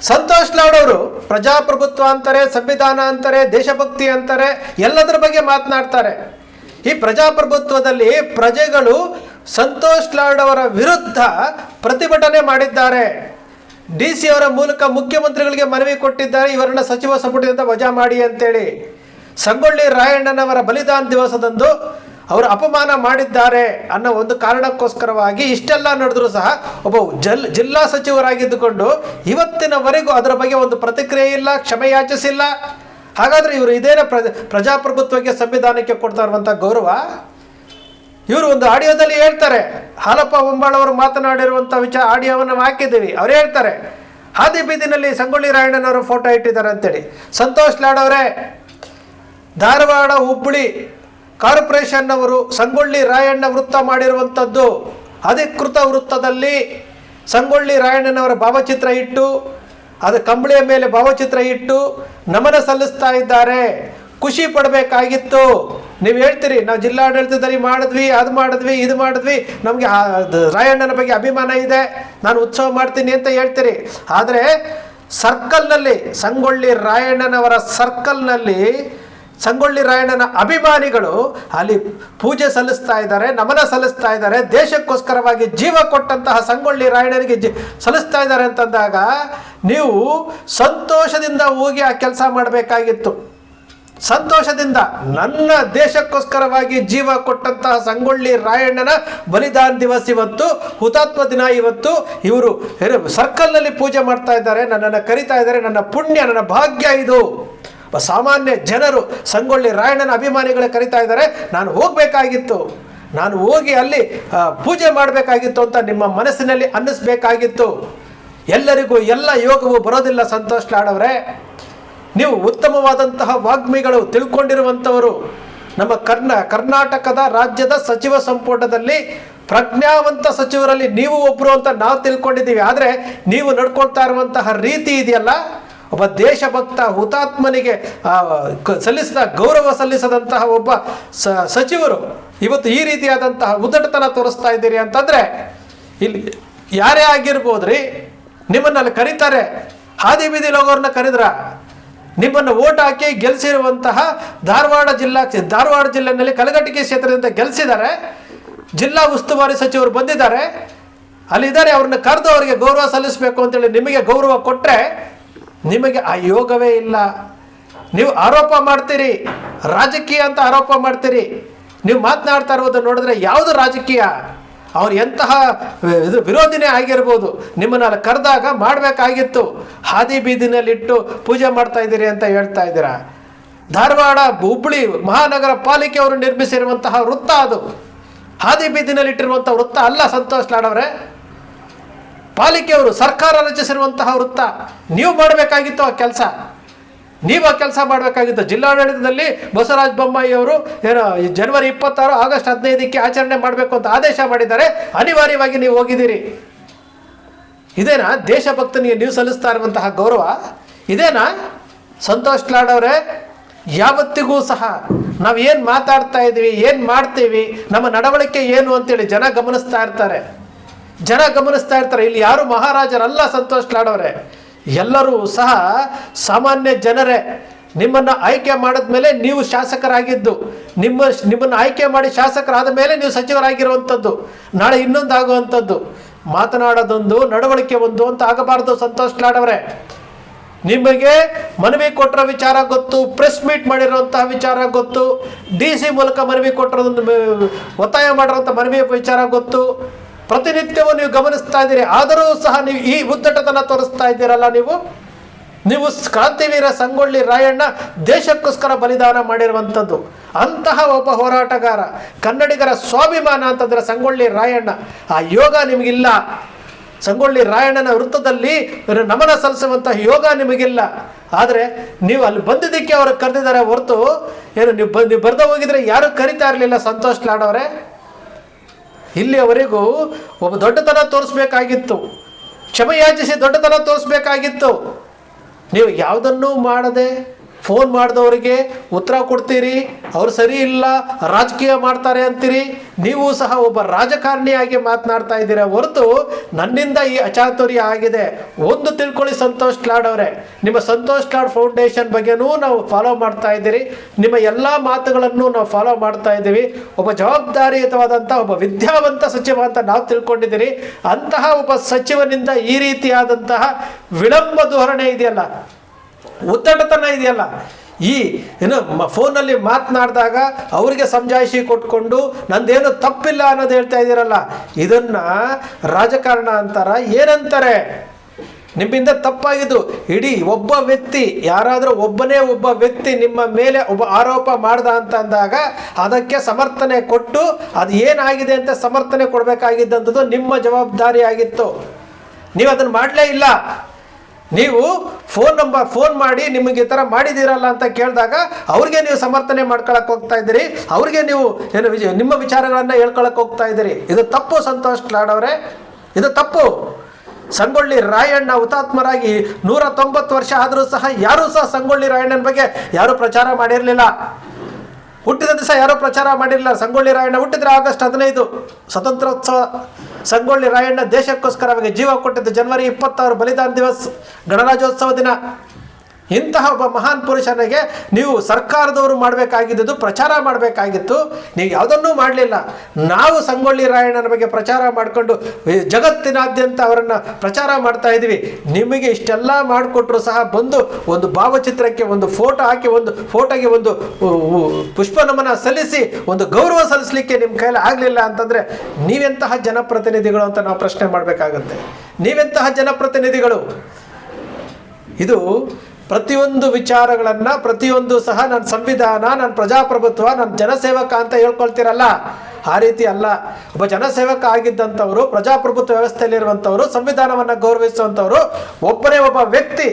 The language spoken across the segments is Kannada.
ಸಂತೋಷ್ ಲಾಡ್ ಅವರು ಪ್ರಜಾಪ್ರಭುತ್ವ ಅಂತಾರೆ, ಸಂವಿಧಾನ ಅಂತಾರೆ, ದೇಶಭಕ್ತಿ ಅಂತಾರೆ, ಎಲ್ಲದರ ಬಗ್ಗೆ ಮಾತನಾಡ್ತಾರೆ. ಈ ಪ್ರಜಾಪ್ರಭುತ್ವದಲ್ಲಿ ಪ್ರಜೆಗಳು ಸಂತೋಷ್ ಲಾಡ್ ಅವರ ವಿರುದ್ಧ ಪ್ರತಿಭಟನೆ ಮಾಡಿದ್ದಾರೆ. DC ಅವರ ಮೂಲಕ ಮುಖ್ಯಮಂತ್ರಿಗಳಿಗೆ ಮನವಿ ಕೊಟ್ಟಿದ್ದಾರೆ, ಇವರನ್ನ ಸಚಿವ ಸಂಪುಟದಿಂದ ವಜಾ ಮಾಡಿ ಅಂತೇಳಿ. ಸಂಗೊಳ್ಳಿ ರಾಯಣ್ಣನವರ ಬಲಿದಾನ ದಿವಸದಂದು ಅವರು ಅಪಮಾನ ಮಾಡಿದ್ದಾರೆ ಅನ್ನೋ ಒಂದು ಕಾರಣಕ್ಕೋಸ್ಕರವಾಗಿ ಇಷ್ಟೆಲ್ಲ ನಡೆದರೂ ಸಹ ಒಬ್ಬ ಜಿಲ್ಲಾ ಸಚಿವರಾಗಿದ್ದುಕೊಂಡು ಇವತ್ತಿನವರೆಗೂ ಅದರ ಬಗ್ಗೆ ಒಂದು ಪ್ರತಿಕ್ರಿಯೆ ಇಲ್ಲ, ಕ್ಷಮೆ ಯಾಚಿಸಿಲ್ಲ. ಹಾಗಾದರೆ ಇವರು ಇದೇನೇ ಪ್ರಜಾಪ್ರಭುತ್ವಕ್ಕೆ, ಸಂವಿಧಾನಕ್ಕೆ ಕೊಡ್ತಾ ಇರುವಂಥ ಗೌರವ? ಇವರು ಒಂದು ಆಡಿಯೋದಲ್ಲಿ ಹೇಳ್ತಾರೆ, ಹಾಲಪ್ಪ ಹೊಂಬಾಳ್ ಅವರು ಮಾತನಾಡಿರುವಂಥ ಆಡಿಯೋವನ್ನು ಹಾಕಿದ್ದೀವಿ. ಅವ್ರು ಹೇಳ್ತಾರೆ, ಹಾದಿ ಬೀದಿನಲ್ಲಿ ಸಂಗೊಳ್ಳಿ ರಾಯಣ್ಣನವರು ಫೋಟೋ ಇಟ್ಟಿದ್ದಾರೆ ಅಂತೇಳಿ. ಸಂತೋಷ್ ಲಾಡ್ ಅವರೇ, ಧಾರವಾಡ ಹುಬ್ಬಳ್ಳಿ ಕಾರ್ಪೊರೇಷನ್ ಅವರು ಸಂಗೊಳ್ಳಿ ರಾಯಣ್ಣ ವೃತ್ತ ಮಾಡಿರುವಂಥದ್ದು ಅಧಿಕೃತ ವೃತ್ತದಲ್ಲಿ ಸಂಗೊಳ್ಳಿ ರಾಯಣ್ಣನವರ ಭಾವಚಿತ್ರ ಇಟ್ಟು, ಅದು ಕಂಬಳಿಯ ಮೇಲೆ ಭಾವಚಿತ್ರ ಇಟ್ಟು ನಮನ ಸಲ್ಲಿಸ್ತಾ ಇದ್ದಾರೆ. ಖುಷಿ ಪಡಬೇಕಾಗಿತ್ತು. ನೀವು ಹೇಳ್ತೀರಿ, ನಾವು ಜಿಲ್ಲಾಡಳಿತದಲ್ಲಿ ಮಾಡಿದ್ವಿ, ಅದು ಮಾಡಿದ್ವಿ, ಇದು ಮಾಡಿದ್ವಿ, ನಮಗೆ ರಾಯಣ್ಣನ ಬಗ್ಗೆ ಅಭಿಮಾನ ಇದೆ, ನಾನು ಉತ್ಸವ ಮಾಡ್ತೀನಿ ಅಂತ ಹೇಳ್ತೀರಿ. ಆದರೆ ಸರ್ಕಲ್ನಲ್ಲಿ, ಸಂಗೊಳ್ಳಿ ರಾಯಣ್ಣನವರ ಸರ್ಕಲ್ನಲ್ಲಿ ಸಂಗೊಳ್ಳಿ ರಾಯಣ್ಣನ ಅಭಿಮಾನಿಗಳು ಅಲ್ಲಿ ಪೂಜೆ ಸಲ್ಲಿಸ್ತಾ ಇದ್ದಾರೆ, ನಮನ ಸಲ್ಲಿಸ್ತಾ ಇದ್ದಾರೆ, ದೇಶಕ್ಕೋಸ್ಕರವಾಗಿ ಜೀವ ಕೊಟ್ಟಂತಹ ಸಂಗೊಳ್ಳಿ ರಾಯಣ್ಣನಿಗೆ ಸಲ್ಲಿಸ್ತಾ ಇದ್ದಾರೆ ಅಂತಂದಾಗ ನೀವು ಸಂತೋಷದಿಂದ ಹೋಗಿ ಆ ಕೆಲಸ ಮಾಡಬೇಕಾಗಿತ್ತು. ಸಂತೋಷದಿಂದ, ನನ್ನ ದೇಶಕ್ಕೋಸ್ಕರವಾಗಿ ಜೀವ ಕೊಟ್ಟಂತಹ ಸಂಗೊಳ್ಳಿ ರಾಯಣ್ಣನ ಬಲಿದಾನ ದಿವಸ ಇವತ್ತು, ಹುತಾತ್ಮ ದಿನ ಇವತ್ತು, ಇವರು ಸರ್ಕಲ್ನಲ್ಲಿ ಪೂಜೆ ಮಾಡ್ತಾ ಇದ್ದಾರೆ, ನನ್ನನ್ನು ಕರಿತಾ ಇದ್ದಾರೆ, ನನ್ನ ಪುಣ್ಯ, ನನ್ನ ಭಾಗ್ಯ ಇದು. ಸಾಮಾನ್ಯ ಜನರು ಸಂಗೊಳ್ಳಿ ರಾಯಣ್ಣನ ಅಭಿಮಾನಿಗಳೇ ಕರಿತಾ ಇದ್ದಾರೆ, ನಾನು ಹೋಗಬೇಕಾಗಿತ್ತು, ನಾನು ಹೋಗಿ ಅಲ್ಲಿ ಪೂಜೆ ಮಾಡಬೇಕಾಗಿತ್ತು ಅಂತ ನಿಮ್ಮ ಮನಸ್ಸಿನಲ್ಲಿ ಅನ್ನಿಸ್ಬೇಕಾಗಿತ್ತು. ಎಲ್ಲರಿಗೂ ಎಲ್ಲ ಯೋಗವು ಬರೋದಿಲ್ಲ ಸಂತೋಷ್ ಲಾಡ್ ಅವರೇ. ನೀವು ಉತ್ತಮವಾದಂತಹ ವಾಗ್ಮಿಗಳು, ತಿಳ್ಕೊಂಡಿರುವಂಥವರು. ನಮ್ಮ ಕರ್ನಾಟಕದ ರಾಜ್ಯದ ಸಚಿವ ಸಂಪುಟದಲ್ಲಿ ಪ್ರಜ್ಞಾವಂತ ಸಚಿವರಲ್ಲಿ ನೀವು ಒಬ್ಬರು ಅಂತ ನಾವು ತಿಳ್ಕೊಂಡಿದ್ದೀವಿ. ಆದರೆ ನೀವು ನಡ್ಕೊಳ್ತಾ ಇರುವಂತಹ ರೀತಿ ಇದೆಯಲ್ಲ, ಒಬ್ಬ ದೇಶಭಕ್ತ ಹುತಾತ್ಮನಿಗೆ ಸಲ್ಲಿಸಿದ ಗೌರವ ಸಲ್ಲಿಸದಂತಹ ಒಬ್ಬ ಸಚಿವರು ಇವತ್ತು ಈ ರೀತಿಯಾದಂತಹ ಉದ್ದಟತನ ತೋರಿಸ್ತಾ ಇದ್ದೀರಿ ಅಂತಂದರೆ, ಇಲ್ಲಿ ಯಾರೇ ಆಗಿರ್ಬೋದ್ರಿ, ನಿಮ್ಮನ್ನು ಅಲ್ಲಿ ಕರೀತಾರೆ. ಹಾದಿ ಬೀದಿ ಲೋಗೋರನ್ನ ಕರೆದ್ರ, ನಿಮ್ಮನ್ನು ಓಟ್ ಹಾಕಿ ಗೆಲ್ಲಿಸಿರುವಂತಹ ಧಾರವಾಡ ಜಿಲ್ಲೆಯಲ್ಲಿ ಕಲಘಟಗಿ ಕ್ಷೇತ್ರದಿಂದ ಗೆಲ್ಲಿಸಿದ್ದಾರೆ. ಜಿಲ್ಲಾ ಉಸ್ತುವಾರಿ ಸಚಿವರು ಬಂದಿದ್ದಾರೆ, ಅಲ್ಲಿದ್ದಾರೆ, ಅವ್ರನ್ನ ಕರೆದು ಅವರಿಗೆ ಗೌರವ ಸಲ್ಲಿಸಬೇಕು ಅಂತೇಳಿ ನಿಮಗೆ ಗೌರವ ಕೊಟ್ಟರೆ ನಿಮಗೆ ಆ ಯೋಗವೇ ಇಲ್ಲ. ನೀವು ಆರೋಪ ಮಾಡ್ತೀರಿ, ರಾಜಕೀಯ ಅಂತ ಆರೋಪ ಮಾಡ್ತೀರಿ. ನೀವು ಮಾತನಾಡ್ತಾ ಇರೋದು ನೋಡಿದ್ರೆ ಯಾವುದು ರಾಜಕೀಯ? ಅವ್ರು ಎಂತಹ ವಿರೋಧಿನೇ ಆಗಿರ್ಬೋದು, ನಿಮ್ಮನ್ನು ಅಲ್ಲಿ ಕರೆದಾಗ ಮಾಡಬೇಕಾಗಿತ್ತು. ಹಾದಿ ಬೀದಿನಲ್ಲಿಟ್ಟು ಪೂಜೆ ಮಾಡ್ತಾ ಇದ್ದೀರಿ ಅಂತ ಹೇಳ್ತಾ ಇದ್ದೀರಾ. ಧಾರವಾಡ ಹುಬ್ಬಳ್ಳಿ ಮಹಾನಗರ ಪಾಲಿಕೆ ಅವರು ನಿರ್ಮಿಸಿರುವಂತಹ ವೃತ್ತ ಅದು, ಹಾದಿ ಬೀದಿನಲ್ಲಿಟ್ಟಿರುವಂಥ ವೃತ್ತ ಅಲ್ಲ ಸಂತೋಷ್ ಲಾಡ್ ಅವರೇ. ಪಾಲಿಕೆಯವರು, ಸರ್ಕಾರ ರಚಿಸಿರುವಂತಹ ವೃತ್ತ. ನೀವು ಮಾಡಬೇಕಾಗಿತ್ತು ಆ ಕೆಲಸ, ನೀವು ಆ ಕೆಲಸ ಮಾಡಬೇಕಾಗಿತ್ತು. ಜಿಲ್ಲಾಡಳಿತದಲ್ಲಿ ಬಸವರಾಜ ಬೊಮ್ಮಾಯಿ ಅವರು ಜನವರಿ 26, ಆಗಸ್ಟ್ 15ಕ್ಕೆ ಆಚರಣೆ ಮಾಡಬೇಕು ಅಂತ ಆದೇಶ ಮಾಡಿದ್ದಾರೆ. ಅನಿವಾರ್ಯವಾಗಿ ನೀವು ಹೋಗಿದ್ದೀರಿ. ಇದೇನಾ ದೇಶಭಕ್ತನಿಗೆ ನೀವು ಸಲ್ಲಿಸ್ತಾ ಇರುವಂತಹ ಗೌರವ? ಇದೇನಾ ಸಂತೋಷ್ ಲಾಡ್ ಅವರೇ? ಯಾವತ್ತಿಗೂ ಸಹ ನಾವು ಏನು ಮಾತಾಡ್ತಾ ಇದ್ದೀವಿ, ಏನು ಮಾಡ್ತೀವಿ, ನಮ್ಮ ನಡವಳಿಕೆ ಏನು ಅಂತೇಳಿ ಜನ ಗಮನಿಸ್ತಾ ಇರ್ತಾರೆ. ಇಲ್ಲಿ ಯಾರು ಮಹಾರಾಜರಲ್ಲ ಸಂತೋಷ್ ಲಾಡ್ ಅವರೇ. ಎಲ್ಲರೂ ಸಹ ಸಾಮಾನ್ಯ ಜನರೇ. ನಿಮ್ಮನ್ನು ಆಯ್ಕೆ ಮಾಡಿದ್ಮೇಲೆ ನೀವು ಶಾಸಕರಾಗಿದ್ದು, ನಿಮ್ಮನ್ನು ಆಯ್ಕೆ ಮಾಡಿ ಶಾಸಕರಾದ ಮೇಲೆ ನೀವು ಸಚಿವರಾಗಿರುವಂಥದ್ದು, ನಾಳೆ ಇನ್ನೊಂದು ಆಗುವಂಥದ್ದು. ಮಾತನಾಡೋದೊಂದು, ನಡವಳಿಕೆ ಒಂದು ಅಂತ ಆಗಬಾರ್ದು ಸಂತೋಷ್ ಲಾಡ್ ಅವರೇ. ನಿಮಗೆ ಮನವಿ ಕೊಟ್ಟಿರೋ ವಿಚಾರ ಗೊತ್ತು, ಪ್ರೆಸ್ ಮೀಟ್ ಮಾಡಿರೋಂತಹ ವಿಚಾರ ಗೊತ್ತು, DC ಮೂಲಕ ಮನವಿ ಕೊಟ್ಟಿರೋದೊಂದು, ಒತ್ತಾಯ ಮಾಡಿರೋಂಥ ಮನವಿ ವಿಚಾರ ಗೊತ್ತು. ಪ್ರತಿನಿತ್ಯವೂ ನೀವು ಗಮನಿಸ್ತಾ ಇದ್ದೀರಿ. ಆದರೂ ಸಹ ನೀವು ಈ ಉದ್ದಟತನ ತೋರಿಸ್ತಾ ಇದ್ದೀರಲ್ಲ. ನೀವು ಕ್ರಾಂತಿವೀರ ಸಂಗೊಳ್ಳಿ ರಾಯಣ್ಣ ದೇಶಕ್ಕೋಸ್ಕರ ಬಲಿದಾನ ಮಾಡಿರುವಂಥದ್ದು. ಅಂತಹ ಒಬ್ಬ ಹೋರಾಟಗಾರ, ಕನ್ನಡಿಗರ ಸ್ವಾಭಿಮಾನ ಅಂತಂದರೆ ಸಂಗೊಳ್ಳಿ ರಾಯಣ್ಣ. ಆ ಯೋಗ ನಿಮಗಿಲ್ಲ. ಸಂಗೊಳ್ಳಿ ರಾಯಣ್ಣನ ವೃತ್ತದಲ್ಲಿ ನಮನ ಸಲ್ಲಿಸುವಂತಹ ಯೋಗ ನಿಮಗಿಲ್ಲ. ಆದರೆ ನೀವು ಅಲ್ಲಿ ಬಂದಿದ್ದಕ್ಕೆ ಅವರು ಕರೆದಿದ್ದಾರೆ ಹೊರತು ನೀವು ಬರ್ದ ಹೋಗಿದ್ರೆ ಯಾರು ಕರಿತಾ ಇರಲಿಲ್ಲ ಸಂತೋಷ್ ಲಾಡ್ ಅವರೇ. ಇಲ್ಲಿಯವರೆಗೂ ಒಬ್ಬ ದೊಡ್ಡತನ ತೋರಿಸ್ಬೇಕಾಗಿತ್ತು, ಕ್ಷಮೆ ಯಾಚಿಸಿ ದೊಡ್ಡತನ ತೋರಿಸ್ಬೇಕಾಗಿತ್ತು. ನೀವು ಯಾವುದನ್ನೂ ಮಾಡದೆ ಫೋನ್ ಮಾಡಿದವರಿಗೆ ಉತ್ತರ ಕೊಡ್ತೀರಿ, ಅವ್ರು ಸರಿ ಇಲ್ಲ, ರಾಜಕೀಯ ಮಾಡ್ತಾರೆ ಅಂತೀರಿ. ನೀವು ಸಹ ಒಬ್ಬ ರಾಜಕಾರಣಿಯಾಗಿ ಮಾತನಾಡ್ತಾ ಇದ್ದೀರಾ ಹೊರತು ನನ್ನಿಂದ ಈ ಅಚಾತುರ್ಯ ಆಗಿದೆ. ಒಂದು ತಿಳ್ಕೊಳ್ಳಿ ಸಂತೋಷ್ ಲಾಡ್ ಅವರೇ, ನಿಮ್ಮ ಸಂತೋಷ್ ಲಾಡ್ ಫೌಂಡೇಶನ್ ಬಗ್ಗೆನೂ ನಾವು ಫಾಲೋ ಮಾಡ್ತಾ ಇದ್ದೀರಿ, ನಿಮ್ಮ ಎಲ್ಲ ಮಾತುಗಳನ್ನು ನಾವು ಫಾಲೋ ಮಾಡ್ತಾ ಇದ್ದೀವಿ. ಒಬ್ಬ ಜವಾಬ್ದಾರಿಯುತವಾದಂಥ ಒಬ್ಬ ವಿದ್ಯಾವಂತ ಸಚಿವ ಅಂತ ನಾವು ತಿಳ್ಕೊಂಡಿದ್ದೀರಿ. ಅಂತಹ ಒಬ್ಬ ಸಚಿವನಿಂದ ಈ ರೀತಿಯಾದಂತಹ ವಿಳಂಬ ಧೋರಣೆ ಇದೆಯಲ್ಲ, ಉದ್ದಟತನ ಇದೆಯಲ್ಲ, ಈ ಏನು ಫೋನಲ್ಲಿ ಮಾತನಾಡಿದಾಗ ಅವರಿಗೆ ಸಮಜಾಯಿಷಿ ಕೊಟ್ಕೊಂಡು ನಂದೇನು ತಪ್ಪಿಲ್ಲ ಅನ್ನೋದು ಹೇಳ್ತಾ ಇದ್ದೀರಲ್ಲ, ಇದನ್ನ ರಾಜಕಾರಣ ಅಂತಾರ ಏನಂತಾರೆ? ನಿಮ್ಮಿಂದ ತಪ್ಪಾಗಿದ್ದು ಇಡೀ ಒಬ್ಬ ವ್ಯಕ್ತಿ, ಯಾರಾದರೂ ಒಬ್ಬನೇ ಒಬ್ಬ ವ್ಯಕ್ತಿ ನಿಮ್ಮ ಮೇಲೆ ಒಬ್ಬ ಆರೋಪ ಮಾಡ್ದ ಅಂತ ಅಂದಾಗ ಅದಕ್ಕೆ ಸಮರ್ಥನೆ ಕೊಟ್ಟು ಅದು ಏನಾಗಿದೆ ಅಂತ ಸಮರ್ಥನೆ ಕೊಡಬೇಕಾಗಿದ್ದಂಥದ್ದು ನಿಮ್ಮ ಜವಾಬ್ದಾರಿ ಆಗಿತ್ತು. ನೀವು ಅದನ್ನು ಮಾಡಲೇ ಇಲ್ಲ. ನೀವು ಫೋನ್ ಮಾಡಿ ನಿಮಗೆ ಈ ಥರ ಮಾಡಿದ್ದೀರಲ್ಲ ಅಂತ ಕೇಳಿದಾಗ ಅವ್ರಿಗೆ ನೀವು ಸಮರ್ಥನೆ ಮಾಡ್ಕೊಳಕ್ಕೆ ಹೋಗ್ತಾ ಇದ್ದೀರಿ, ಅವ್ರಿಗೆ ನೀವು ಏನು ನಿಮ್ಮ ವಿಚಾರಗಳನ್ನು ಹೇಳ್ಕೊಳಕ್ಕೆ ಹೋಗ್ತಾ ಇದ್ದೀರಿ. ಇದು ತಪ್ಪು ಸಂತೋಷ್ ಲಾಡ್ ಅವರೇ, ಇದು ತಪ್ಪು. ಸಂಗೊಳ್ಳಿ ರಾಯಣ್ಣ ಹುತಾತ್ಮರಾಗಿ 190 ವರ್ಷ ಆದರೂ ಸಹ ಯಾರೂ ಸಹ ಸಂಗೊಳ್ಳಿ ರಾಯಣ್ಣನ ಬಗ್ಗೆ ಯಾರೂ ಪ್ರಚಾರ ಮಾಡಿರಲಿಲ್ಲ. ಹುಟ್ಟಿದ ದಿವಸ ಯಾರೋ ಪ್ರಚಾರ ಮಾಡಿರಲಿಲ್ಲ. ಸಂಗೊಳ್ಳಿ ರಾಯಣ್ಣ ಹುಟ್ಟಿದ್ರೆ ಆಗಸ್ಟ್ 15 ಸ್ವತಂತ್ರೋತ್ಸವ. ಸಂಗೊಳ್ಳಿ ರಾಯಣ್ಣ ದೇಶಕ್ಕೋಸ್ಕರವಾಗಿ ಜೀವ ಕೊಟ್ಟಿದ್ದು ಜನವರಿ 26 ಬಲಿದಾನ ದಿವಸ್, ಗಣರಾಜ್ಯೋತ್ಸವ ದಿನ. ಇಂತಹ ಒಬ್ಬ ಮಹಾನ್ ಪುರುಷನಿಗೆ ನೀವು ಸರ್ಕಾರದವರು ಮಾಡಬೇಕಾಗಿದ್ದು ಪ್ರಚಾರ ಮಾಡಬೇಕಾಗಿತ್ತು. ನೀವು ಯಾವುದನ್ನೂ ಮಾಡಲಿಲ್ಲ. ನಾವು ಸಂಗೊಳ್ಳಿ ರಾಯಣ್ಣನ ಬಗ್ಗೆ ಪ್ರಚಾರ ಮಾಡಿಕೊಂಡು ಜಗತ್ತಿನಾದ್ಯಂತ ಅವರನ್ನು ಪ್ರಚಾರ ಮಾಡ್ತಾ ಇದ್ದೀವಿ. ನಿಮಗೆ ಇಷ್ಟೆಲ್ಲ ಮಾಡಿಕೊಟ್ರು ಸಹ ಬಂದು ಒಂದು ಭಾವಚಿತ್ರಕ್ಕೆ ಒಂದು ಫೋಟೋ ಹಾಕಿ, ಒಂದು ಫೋಟೋಗೆ ಒಂದು ಪುಷ್ಪ ನಮನ ಸಲ್ಲಿಸಿ ಒಂದು ಗೌರವ ಸಲ್ಲಿಸಲಿಕ್ಕೆ ನಿಮ್ಮ ಕೈಲಿ ಆಗಲಿಲ್ಲ ಅಂತಂದರೆ ನೀವೆಂತಹ ಜನಪ್ರತಿನಿಧಿಗಳು ಅಂತ ನಾವು ಪ್ರಶ್ನೆ ಮಾಡಬೇಕಾಗುತ್ತೆ. ನೀವೆಂತಹ ಜನಪ್ರತಿನಿಧಿಗಳು? ಇದು ಪ್ರತಿಯೊಂದು ವಿಚಾರಗಳನ್ನು ಪ್ರತಿಯೊಂದು ಸಹ ನನ್ನ ಸಂವಿಧಾನ, ನನ್ನ ಪ್ರಜಾಪ್ರಭುತ್ವ, ನನ್ನ ಜನಸೇವಕ ಅಂತ ಹೇಳ್ಕೊಳ್ತೀರಲ್ಲ, ಆ ರೀತಿ ಅಲ್ಲ. ಒಬ್ಬ ಜನಸೇವಕ ಆಗಿದ್ದಂಥವರು, ಪ್ರಜಾಪ್ರಭುತ್ವ ವ್ಯವಸ್ಥೆಯಲ್ಲಿರುವಂಥವರು, ಸಂವಿಧಾನವನ್ನು ಗೌರವಿಸುವಂಥವರು, ಒಬ್ಬನೇ ಒಬ್ಬ ವ್ಯಕ್ತಿ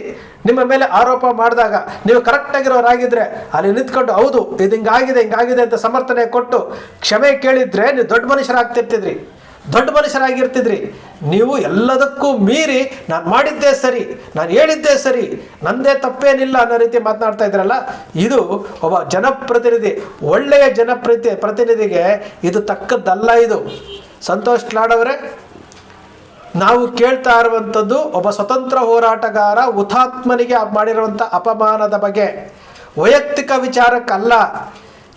ನಿಮ್ಮ ಮೇಲೆ ಆರೋಪ ಮಾಡಿದಾಗ ನೀವು ಕರೆಕ್ಟಾಗಿರೋರಾಗಿದ್ದರೆ ಅಲ್ಲಿ ನಿಂತ್ಕೊಂಡು ಹೌದು ಇದು ಹಿಂಗಾಗಿದೆ ಅಂತ ಸಮರ್ಥನೆ ಕೊಟ್ಟು ಕ್ಷಮೆ ಕೇಳಿದರೆ ನೀವು ದೊಡ್ಡ ಮನುಷ್ಯರಾಗ್ತಿರ್ತಿದ್ರಿ, ದೊಡ್ಡ ಮನುಷ್ಯರಾಗಿರ್ತಿದ್ರಿ. ನೀವು ಎಲ್ಲದಕ್ಕೂ ಮೀರಿ ನಾನು ಮಾಡಿದ್ದೇ ಸರಿ, ನಾನು ಹೇಳಿದ್ದೇ ಸರಿ, ನಂದೇ ತಪ್ಪೇನಿಲ್ಲ ಅನ್ನೋ ರೀತಿ ಮಾತನಾಡ್ತಾ ಇದ್ರಲ್ಲ, ಇದು ಒಬ್ಬ ಜನಪ್ರತಿನಿಧಿ, ಒಳ್ಳೆಯ ಪ್ರತಿನಿಧಿಗೆ ಇದು ತಕ್ಕದ್ದಲ್ಲ. ಇದು ಸಂತೋಷ್ ಲಾಡ್ ಅವರೇ, ನಾವು ಕೇಳ್ತಾ ಇರುವಂಥದ್ದು ಒಬ್ಬ ಸ್ವತಂತ್ರ ಹೋರಾಟಗಾರ ಹುತಾತ್ಮನಿಗೆ ಮಾಡಿರುವಂಥ ಅಪಮಾನದ ಬಗ್ಗೆ, ವೈಯಕ್ತಿಕ ವಿಚಾರಕ್ಕಲ್ಲ.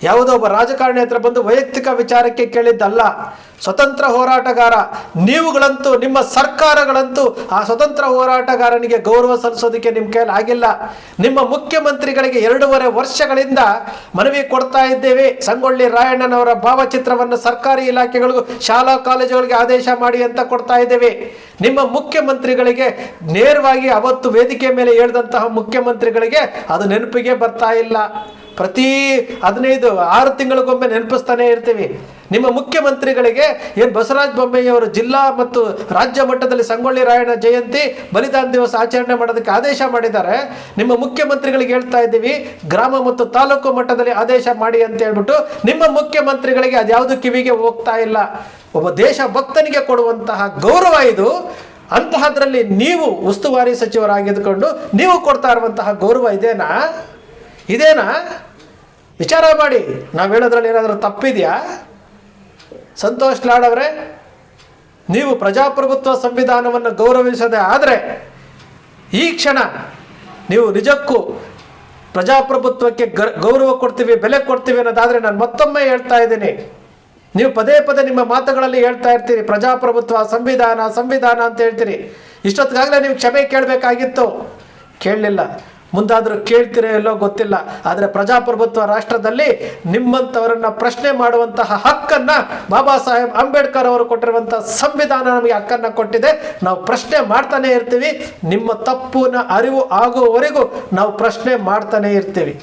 ಯಾವುದೋ ಒಬ್ಬ ರಾಜಕಾರಣಿ ಹತ್ರ ಬಂದು ವೈಯಕ್ತಿಕ ವಿಚಾರಕ್ಕೆ ಕೇಳಿದ್ದಲ್ಲ. ಸ್ವತಂತ್ರ ಹೋರಾಟಗಾರ ನೀವುಗಳಂತೂ, ನಿಮ್ಮ ಸರ್ಕಾರಗಳಂತೂ ಆ ಸ್ವತಂತ್ರ ಹೋರಾಟಗಾರನಿಗೆ ಗೌರವ ಸಲ್ಲಿಸೋದಕ್ಕೆ ನಿಮ್ಮ ಕೈಯಲ್ಲಿ ಆಗಿಲ್ಲ. ನಿಮ್ಮ ಮುಖ್ಯಮಂತ್ರಿಗಳಿಗೆ 2.5 ವರ್ಷಗಳಿಂದ ಮನವಿ ಕೊಡ್ತಾ ಇದ್ದೇವೆ, ಸಂಗೊಳ್ಳಿ ರಾಯಣ್ಣನವರ ಭಾವಚಿತ್ರವನ್ನು ಸರ್ಕಾರಿ ಇಲಾಖೆಗಳಿಗೂ ಶಾಲಾ ಕಾಲೇಜುಗಳಿಗೆ ಆದೇಶ ಮಾಡಿ ಅಂತ ಕೊಡ್ತಾ ಇದ್ದೇವೆ. ನಿಮ್ಮ ಮುಖ್ಯಮಂತ್ರಿಗಳಿಗೆ ನೇರವಾಗಿ ಅವತ್ತು ವೇದಿಕೆ ಮೇಲೆ ಹೇಳಿದಂತಹ ಮುಖ್ಯಮಂತ್ರಿಗಳಿಗೆ ಅದು ನೆನಪಿಗೆ ಬರ್ತಾ ಇಲ್ಲ. ಪ್ರತಿ 15-6 ತಿಂಗಳಿಗೊಮ್ಮೆ ನೆನಪಿಸ್ತಾನೆ ಇರ್ತೀವಿ. ನಿಮ್ಮ ಮುಖ್ಯಮಂತ್ರಿಗಳಿಗೆ ಏನು ಬಸವರಾಜ ಬೊಮ್ಮಾಯಿಯವರು ಜಿಲ್ಲಾ ಮತ್ತು ರಾಜ್ಯ ಮಟ್ಟದಲ್ಲಿ ಸಂಗೊಳ್ಳಿ ರಾಯಣ್ಣ ಜಯಂತಿ ಬಲಿದಾನ ದಿವಸ ಆಚರಣೆ ಮಾಡೋದಕ್ಕೆ ಆದೇಶ ಮಾಡಿದ್ದಾರೆ. ನಿಮ್ಮ ಮುಖ್ಯಮಂತ್ರಿಗಳಿಗೆ ಹೇಳ್ತಾ ಇದ್ದೀವಿ ಗ್ರಾಮ ಮತ್ತು ತಾಲೂಕು ಮಟ್ಟದಲ್ಲಿ ಆದೇಶ ಮಾಡಿ ಅಂತ ಹೇಳ್ಬಿಟ್ಟು, ನಿಮ್ಮ ಮುಖ್ಯಮಂತ್ರಿಗಳಿಗೆ ಅದ್ಯಾವುದು ಕಿವಿಗೆ ಹೋಗ್ತಾ ಇಲ್ಲ. ಒಬ್ಬ ದೇಶ ಭಕ್ತನಿಗೆ ಕೊಡುವಂತಹ ಗೌರವ ಇದು. ಅಂತಹದ್ರಲ್ಲಿ ನೀವು ಉಸ್ತುವಾರಿ ಸಚಿವರಾಗಿದ್ದುಕೊಂಡು ನೀವು ಕೊಡ್ತಾ ಇರುವಂತಹ ಗೌರವ ಇದೇನಾ? ವಿಚಾರ ಮಾಡಿ. ನಾವು ಹೇಳೋದ್ರಲ್ಲಿ ಏನಾದರೂ ತಪ್ಪಿದೆಯಾ? ಸಂತೋಷ್ ಲಾಡ್ ಅವರೇ, ನೀವು ಪ್ರಜಾಪ್ರಭುತ್ವ ಸಂವಿಧಾನವನ್ನು ಗೌರವಿಸದೆ ಆದರೆ ಈ ಕ್ಷಣ ನೀವು ನಿಜಕ್ಕೂ ಪ್ರಜಾಪ್ರಭುತ್ವಕ್ಕೆ ಗೌರವ ಕೊಡ್ತೀವಿ, ಬೆಲೆ ಕೊಡ್ತೀವಿ ಅನ್ನೋದಾದರೆ ನಾನು ಮತ್ತೊಮ್ಮೆ ಹೇಳ್ತಾ ಇದ್ದೀನಿ, ನೀವು ಪದೇ ನಿಮ್ಮ ಮಾತುಗಳಲ್ಲಿ ಹೇಳ್ತಾ ಇರ್ತೀರಿ ಪ್ರಜಾಪ್ರಭುತ್ವ ಸಂವಿಧಾನ ಅಂತ ಹೇಳ್ತೀರಿ. ಇಷ್ಟೊತ್ತಿಗಾಗಲೇ ನೀವು ಕ್ಷಮೆ ಕೇಳಬೇಕಾಗಿತ್ತು, ಕೇಳಲಿಲ್ಲ. ಮುಂದಾದರೂ ಕೇಳ್ತಿರೋ ಎಲ್ಲೋ ಗೊತ್ತಿಲ್ಲ. ಆದರೆ ಪ್ರಜಾಪ್ರಭುತ್ವ ರಾಷ್ಟ್ರದಲ್ಲಿ ನಿಮ್ಮಂಥವರನ್ನು ಪ್ರಶ್ನೆ ಮಾಡುವಂತಹ ಹಕ್ಕನ್ನು ಬಾಬಾ ಸಾಹೇಬ್ ಅಂಬೇಡ್ಕರ್ ಅವರು ಕೊಟ್ಟಿರುವಂಥ ಸಂವಿಧಾನ ನಮಗೆ ಹಕ್ಕನ್ನು ಕೊಟ್ಟಿದೆ. ನಾವು ಪ್ರಶ್ನೆ ಮಾಡ್ತಾನೆ ಇರ್ತೀವಿ. ನಿಮ್ಮ ತಪ್ಪಿನ ಅರಿವು ಆಗುವವರೆಗೂ ನಾವು ಪ್ರಶ್ನೆ ಮಾಡ್ತಾನೆ ಇರ್ತೀವಿ.